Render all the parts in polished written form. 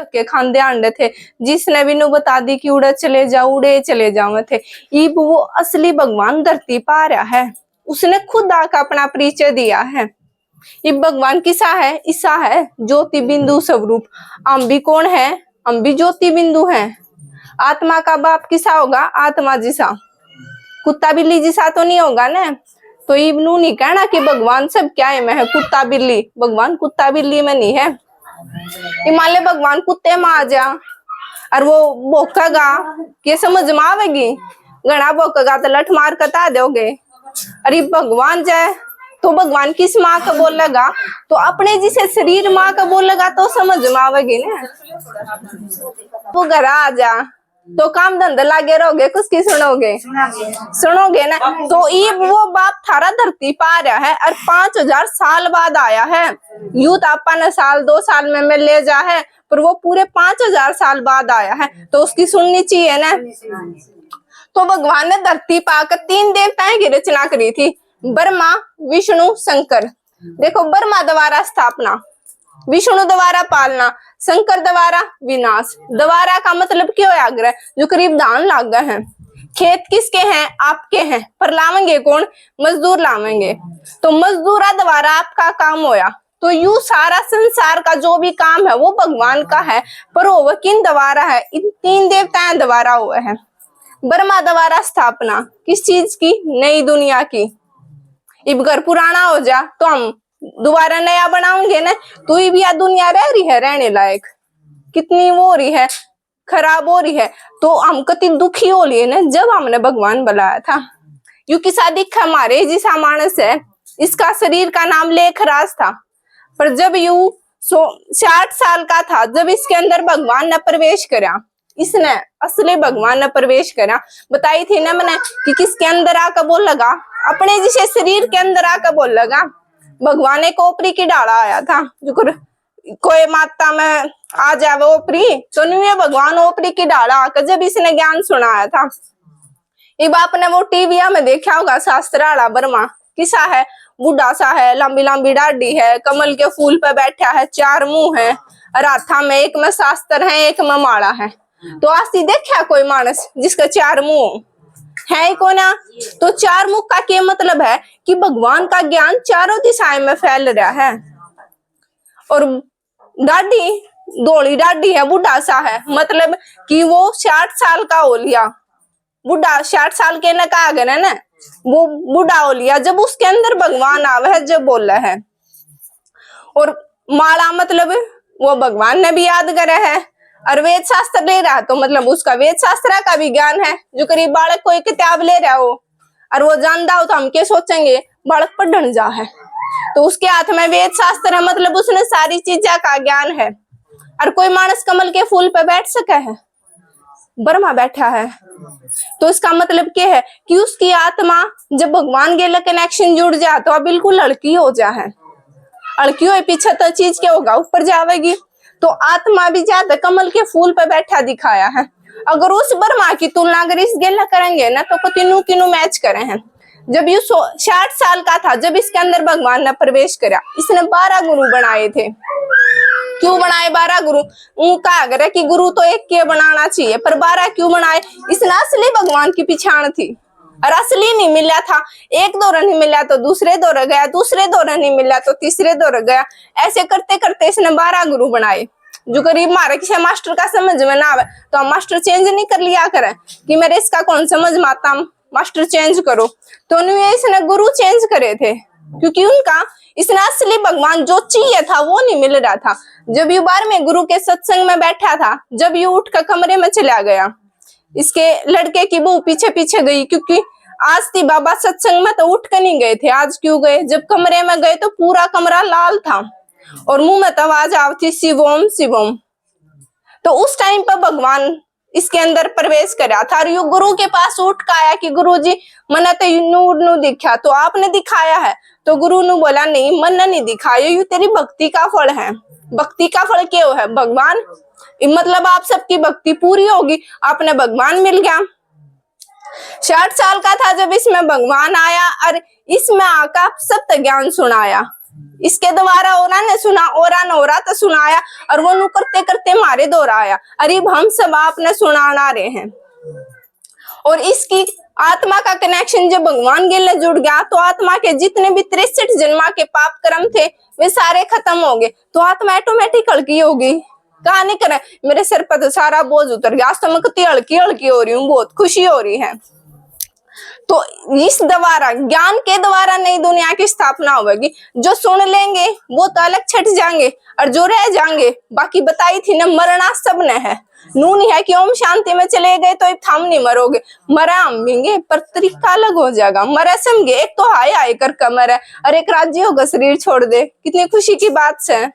धक्के खांदे आंडे थे, जिसने भी नु बता दी कि उड़े चले जाओ थे। इब वो असली भगवान धरती पा रहा है, उसने खुद आकर अपना परिचय दिया है। ये भगवान किसा है? ईसा है, ज्योति बिंदु स्वरूप। हम भी कौन है? हम भी ज्योति बिंदु हैं। आत्मा का बाप किसा होगा? आत्मा जिसा। कुत्ता बिल्ली जिसा तो नहीं होगा ना। तो इब्नू नहीं कहना कि भगवान सब क्या है, मैं है कुत्ता बिल्ली। भगवान कुत्ता बिल्ली में नहीं है। हिमालय भगवान कुत्ते में आ जा और वो भोकेगा, ये समझ में आवेगी? घना भोकेगा तो लठ मार कता दोगे। अरे भगवान जाए तो भगवान किस माँ का बोलेगा? तो अपने जिसे शरीर माँ का बोलेगा तो समझ में आवेगी ना। वो घर आ जा तो काम धंधा लागे रहोगे, किसकी सुनोगे ना। तो ये वो बाप थारा धरती पा रहा है और 5000 साल बाद आया है। यूथ आपा ने साल 2 साल में ले जा है, पर वो पूरे 5000 साल बाद आया है, तो उसकी सुननी चाहिए ना। तो भगवान ने धरती पाकर 3 देवताएं की रचना करी थी, ब्रह्मा, विष्णु, शंकर। देखो, ब्रह्मा द्वारा स्थापना, विष्णु द्वारा पालना, शंकर द्वारा विनाश। द्वारा का मतलब क्यों आग्रह? जो करीब धान लागा है। खेत किसके हैं? आपके हैं, पर लावेंगे कौन? मजदूर लावेंगे। तो मजदूरा द्वारा आपका काम होया। तो यू सारा संसार का जो भी काम है वो भगवान का है, पर वो किन द्वारा है? इन 3 देवताएं द्वारा हुआ है। ब्रह्मा द्वारा स्थापना किस चीज की? नई दुनिया की। इब घर पुराना हो जा तो हम दोबारा नया बनाओगे ना। तो ये भी यह दुनिया रह रही है रहने लायक? कितनी वो हो रही है, खराब हो रही है। तो हम कति दुखी हो लिए ना जब हमने भगवान बुलाया था। यू किसा दिखा हमारे जिसा मानस है, इसका शरीर का नाम लेखराज था। पर जब यू 60 साल का था, जब इसके अंदर भगवान ने प्रवेश करा, इसने असली भगवान ने प्रवेश करा। बताई थी ना मैंने कि किसके अंदर आकर बोल लगा? अपने जिसे शरीर के अंदर आकर बोल लगा। भगवान एक ओपरी की डाला आया था, जो कोई माता में आ जावे ओपरी, तो नहीं है भगवान ओपरी की डाला आकर जब इसने ज्ञान सुनाया था। इब आपने वो टीविया में देखा होगा शास्त्राला ब्रह्मा किसा है? बूढ़ा सा है, लंबी लंबी दाढ़ी है, कमल के फूल पे बैठा है, 4 मुंह है, राथा में एक में शास्त्र है, एक में माला है। तो आसी देखा कोई मानस जिसका 4 मुंह है को ना? तो 4 मुख का क्या मतलब है? कि भगवान का ज्ञान चारों दिशाएं में फैल रहा है। और दाढ़ी, धोली दाढ़ी है, बूढ़ा सा है, मतलब कि वो 60 साल का हो लिया। बूढ़ा 60 साल के न कहा गया ना, वो बूढ़ा हो लिया जब उसके अंदर भगवान आवे है, जब बोल रहा है। और माला मतलब वो भगवान ने भी याद करे है। और वेद शास्त्र ले रहा तो मतलब उसका वेद शास्त्र का भी ज्ञान है। जो करीब बालक कोई किताब ले रहा हो और वो जानता हो, तो हम क्या सोचेंगे? बालक पढ़ने जा है, तो उसके हाथ में वेद शास्त्र है, मतलब उसने सारी चीजें का ज्ञान है। और कोई मानस कमल के फूल पे बैठ सका है? ब्रह्मा बैठा है। तो इसका मतलब क्या है? कि उसकी आत्मा जब भगवान के लिए कनेक्शन जुड़ जा तो बिल्कुल लड़की हो जा है। लड़की हो पीछे तो चीज क्या होगा? ऊपर जावेगी। तो आत्मा भी ज्यादा कमल के फूल पे बैठा दिखाया है। अगर उस ब्रह्मा की तुलना अगर इस गेला करेंगे ना, तो किनु मैच करे हैं। जब ये 60 साल का था, जब इसके अंदर भगवान ने प्रवेश करा, इसने 12 गुरु बनाए थे। क्यों बनाए 12 गुरु? उनका अगर कि गुरु तो एक के बनाना चाहिए, पर 12 क्यों बनाए? इसने असली भगवान की पहचान थी और असली नहीं मिला था। एक दौर नहीं मिला तो दूसरे दौर गया, दूसरे दौर नहीं मिला तो तीसरे दौर गया। ऐसे करते करते इसने 12 गुरु बनाए। जो करीब मारे किसी मास्टर का समझ में ना आवे तो हम मास्टर चेंज नहीं कर लिया करें कि मेरे इसका कौन समझ में आता, मास्टर चेंज करो। तो इसने गुरु चेंज करे थे, क्योंकि उनका इसने असली भगवान जो चाहिए था वो नहीं मिल रहा था। जब ये 12वें गुरु के सत्संग में बैठा था, जब ये उठ कर कमरे में चला गया, इसके लड़के की बहू पीछे पीछे गई, क्योंकि आज थी बाबा सत्संग में तो उठ कर नहीं गए थे। आज क्यों गए? जब कमरे में गए तो पूरा कमरा लाल था और मुंह में तो आवाज आवती शिवोम शिवोम। तो उस टाइम पर भगवान इसके अंदर प्रवेश करा था और यू गुरु के पास उठ कर आया कि गुरु जी मना तो नूर नु दिखा, तो आपने दिखाया है। तो गुरु ने बोला नहीं, मन नहीं दिखाया, यू तेरी भक्ति का फल है। भक्ति का फल क्या है? भगवान। मतलब आप सबकी भक्ति पूरी होगी, आपने भगवान मिल गया। 60 साल का था जब इसमें भगवान आया और इसमें आकर सत्य ज्ञान सुनाया। इसके द्वारा औरा ने सुना, औरा ने औरा तो सुनाया, और वो नु करते करते मारे दोहराया। अरे हम सब आपने सुनाना रहे हैं। और इसकी आत्मा का कनेक्शन जब भगवान गिल जुड़ गया तो आत्मा के जितने भी 63 जन्मा के पाप कर्म थे वे सारे खत्म हो गए। तो आत्मा ऑटोमेटिक हल्की होगी। कहा नहीं करे मेरे सिर पर तो सारा बोझ उतर गया, आज तो मैं कितनी हल्की हल्की हो रही हूँ, बहुत खुशी हो रही है। तो इस द्वारा ज्ञान के द्वारा नई दुनिया की स्थापना होगी। जो सुन लेंगे वो तो अलग छट जाएंगे, और जो रह जाएंगे बाकी बताई थी ना, मरना सबने है। नून है कि ओम शांति में चले गए तो थम नहीं मरोगे, मरा अम्बेंगे पर तरीका अलग हो जाएगा। मरा समझे एक तो हाय हाय कर कमर है और एक राज्य होगा शरीर छोड़ दे, कितनी खुशी की बात है।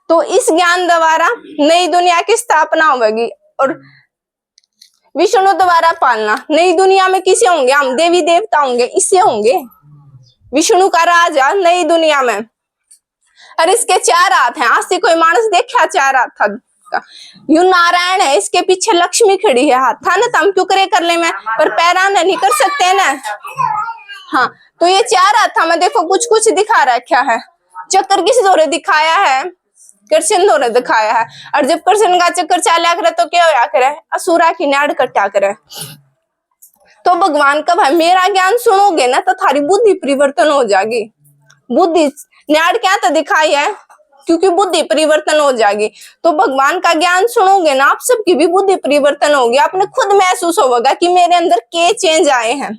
तो इस ज्ञान द्वारा नई दुनिया की स्थापना होगी। और विष्णु द्वारा पालना, नई दुनिया में किसे होंगे हम, देवी देवता होंगे, इससे होंगे। विष्णु का राजा नई दुनिया में, और इसके 4 हाथ हैं। आज से कोई मानस देखा 4 हाथ था, यू नारायण है, इसके पीछे लक्ष्मी खड़ी है। हाथ था ना तो हम क्यों करे कर ले में, पर पैरा नहीं कर सकते ना। हाँ तो ये 4 हाथ था, मैं देखो कुछ कुछ दिखा रखा है। चक्कर किस दौरे दिखाया है, कृष्ण दौरे दिखाया है। और जब कृष्ण का चक्कर चाल्या करे तो क्या होया करे, असुरा की नाड़ कटा करे। तो भगवान कब है, मेरा ज्ञान सुनोगे ना तो थारी बुद्धि परिवर्तन हो जाएगी। बुद्धि नाड़ क्या तो दिखाई है क्योंकि बुद्धि परिवर्तन हो जाएगी। तो भगवान का ज्ञान सुनोगे ना आप सबकी भी बुद्धि परिवर्तन होगी। आपने खुद महसूस होगा कि मेरे अंदर के चेंज आए हैं।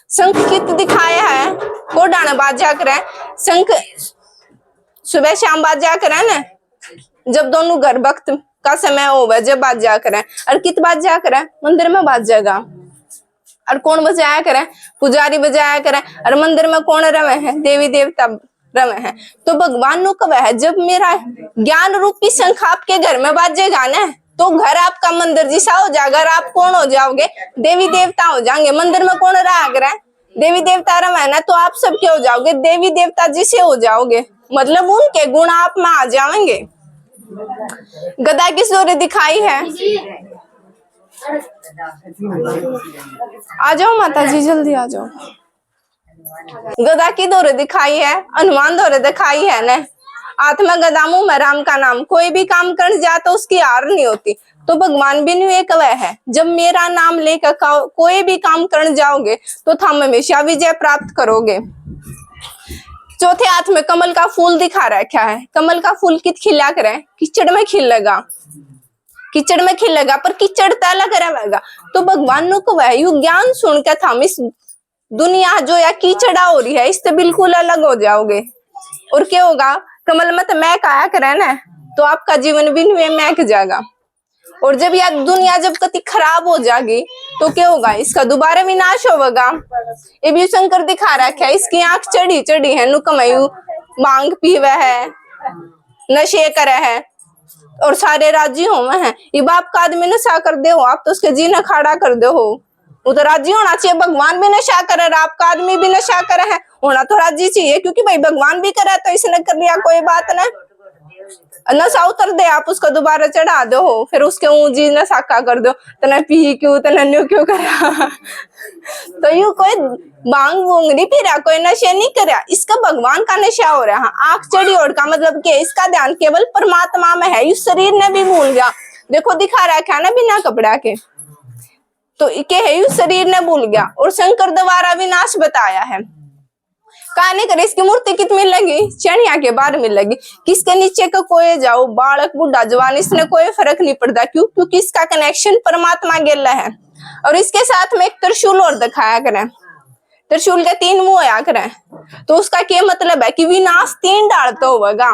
संकेत दिखाया है, कोडाना बाजा करे, शंख सुबह शाम बाजा करे ना, जब दोनों घर वक्त का समय होगा जब बाजा करे। और कित बाजा करे, मंदिर में बाजेगा। और कौन बजाया करे, पुजारी बजाया करे। और मंदिर में कौन रवे है, देवी देवता रवे है। तो भगवान नु कब है, जब मेरा ज्ञान रूपी शंख आपके घर में बाजेगा ना तो घर आपका मंदिर जैसा हो जाएगा। आप कौन हो जाओगे, देवी देवता हो जाएंगे। मंदिर में कौन रहा करे, देवी देवता रवे ना, तो आप सब क्या हो जाओगे, देवी देवता जिसे हो जाओगे। मतलब उनके गुण आप में आ जाएंगे। गदा की सूर्य दिखाई है, आ जाओ माता जी जल्दी आ जाओ। गदा की दौरे दिखाई है, हनुमान दौरे दिखाई है ना। आत्मा गदा मुंह में राम का नाम, कोई भी काम कर जाए तो उसकी हार नहीं होती। तो भगवान भी एक वह है, जब मेरा नाम लेकर कोई भी काम कर जाओगे तो तुम हमेशा विजय प्राप्त करोगे। चौथे हाथ में कमल का फूल दिखा रखा है। कमल का फूल कित खिला करे, कीचड़ में खिलेगा, कीचड़ में खिलेगा, पर कीचड़ अलग रहेगा। तो भगवान नु को वह ज्ञान सुनकर हम इस दुनिया जो या कीचड़ा हो रही है इससे बिल्कुल अलग हो जाओगे। और क्या होगा, कमल में तो महक आया करे ना, तो आपका जीवन भी महक जाएगा। और जब यह दुनिया जब कति खराब हो जाएगी तो क्या होगा, इसका दोबारा विनाश होगा। ये भी शंकर दिखा रखा है, इसकी आंख चढ़ी चढ़ी है, नुकमयू मांग पीवे है, नशे करे है और सारे राजी हो हैं। ये बाप का आदमी नशा कर दे हो आप तो उसके जीना खाड़ा कर दे हो, वो तो राजी होना चाहिए। भगवान भी नशा करे, आपका आदमी भी नशा करे है, होना तो राजी चाहिए, क्योंकि भाई भगवान भी करे तो इसने कर लिया कोई बात ना। नशा उतर दे आप उसको दोबारा चढ़ा दो हो, फिर उसके ऊँजी नशा का कर दो, तना पी क्यों तना न्यू क्यों करा। तो यू कोई बांग बूंग नहीं पी रहा, कोई नशे नहीं कर रहा, इसका भगवान का नशा हो रहा है। आंख चढ़ी ओढ़ का मतलब कि इसका ध्यान केवल परमात्मा में है, इस शरीर ने भी भूल गया। देखो दिखा रखा है ना बिना कपड़ा के, तो के है इस शरीर ने भूल गया। और शंकर द्वारा विनाश बताया है। कहने करे इसकी मूर्ति कितनी लगी, चढ़िया के बार में लगी, किसके नीचे का कोई जाओ, बालक बुढ़ा जवान इसने कोई फर्क नहीं पड़ता। क्यों, क्योंकि इसका कनेक्शन परमात्मा गेला है। और इसके साथ में एक त्रिशूल और दिखाया करें, त्रिशूल के 3 मुंह आया करें। तो उसका क्या मतलब है कि विनाश 3 डालता होगा।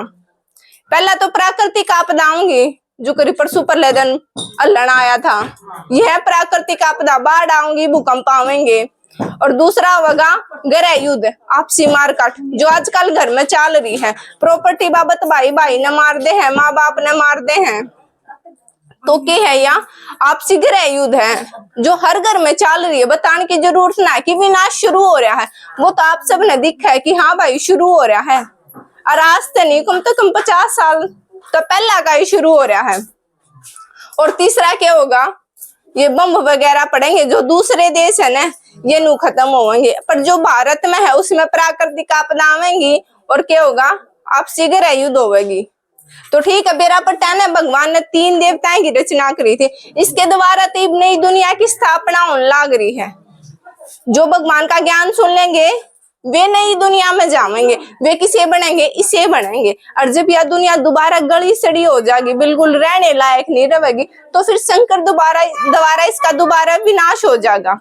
पहला तो प्राकृतिक आपदा आऊंगी, जो करी परसों परलेदन अल्लाह आया था, यह प्राकृतिक आपदा, बाढ़ आऊंगी, भूकंप आवेंगे। और दूसरा होगा गृह युद्ध, आपसी मारकाट, जो आजकल घर में चल रही है। प्रॉपर्टी बाबत भाई भाई ने मार दे हैं, माँ बाप ने मार दे हैं, तो क्या है या आपसी गृह युद्ध है जो हर घर में चल रही है। बताने की जरूरत ना है कि विनाश शुरू हो रहा है, वो तो आप सब ने दिखा है कि हाँ भाई शुरू हो रहा है। और आज से नहीं कम से कम 50 साल तो पहला का ही शुरू हो रहा है। और तीसरा क्या होगा, ये बम वगैरह पड़ेंगे, जो दूसरे देश है ना ये नू खत्म होंगे, पर जो भारत में है उसमें प्राकृतिक आपदा आवेंगी और क्या होगा, आपसी ग्रह युद्ध होगी। तो ठीक है, बेरा पर है भगवान ने 3 देवताएं की रचना करी थी, इसके द्वारा तो नई दुनिया की स्थापना होने लग रही है। जो भगवान का ज्ञान सुन लेंगे वे नई दुनिया में जाएंगे, वे किसे बनेंगे, इसे बनेंगे। और जब यह दुनिया दोबारा गली सड़ी हो जाएगी, बिल्कुल रहने लायक नहीं रहेगी, तो फिर शंकर दोबारा इसका दोबारा विनाश हो जाएगा।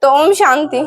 तो ओम शांति।